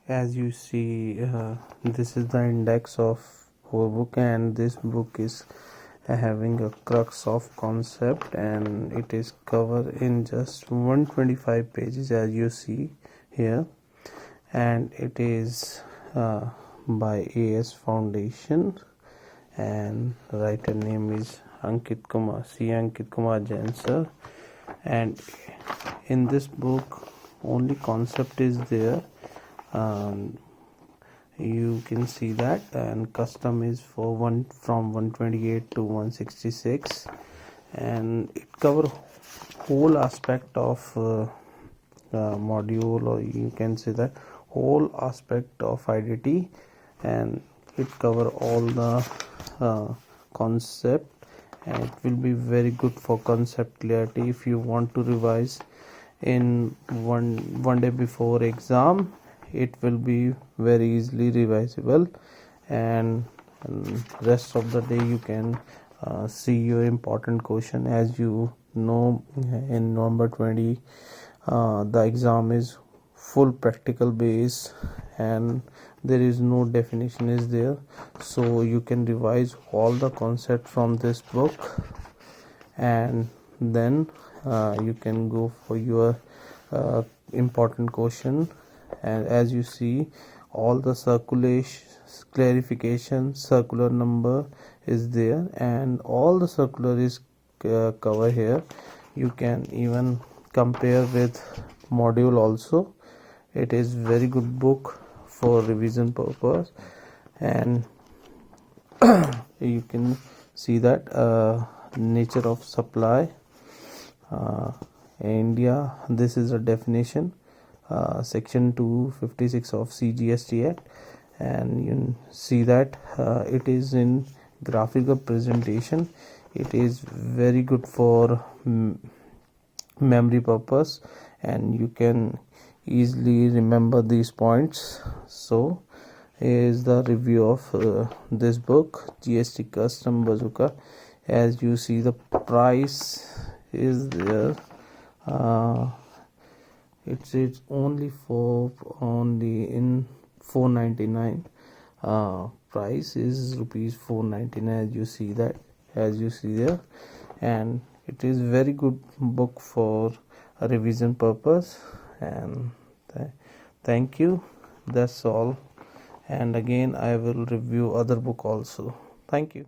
As you see, this is the index of whole book, and this book is having a crux of concept, and it is covered in just 125 pages, as you see here, and it is by AS Foundation, and writer name is Aankit Kumar Jain sir. And in this book only concept is there. You can see that, and custom is for from 128 to 166, and it cover whole aspect of module, or you can say that whole aspect of IDT, and it cover all the concept, and it will be very good for concept clarity if you want to revise in one day before exam. It will be very easily revisable, and rest of the day you can see your important question. As you know, in November 20 the exam is full practical base, and there is no definition is there, so you can revise all the concept from this book, and then you can go for your important question. And as you see, all the clarification circular number is there, and all the circular is cover here. You can even compare with module also. It is very good book for revision purpose, and you can see that nature of supply, India, this is a definition, section 256 of GST Act, and you see that it is in graphical presentation. It is very good for memory purpose, and you can easily remember these points. So is the review of this book, GST Custom Bazooka. As you see, the price is there. It's only in 499. Price is rupees 499, as you see there, and it is very good book for a revision purpose. And thank you, that's all, and again I will review other book also. Thank you.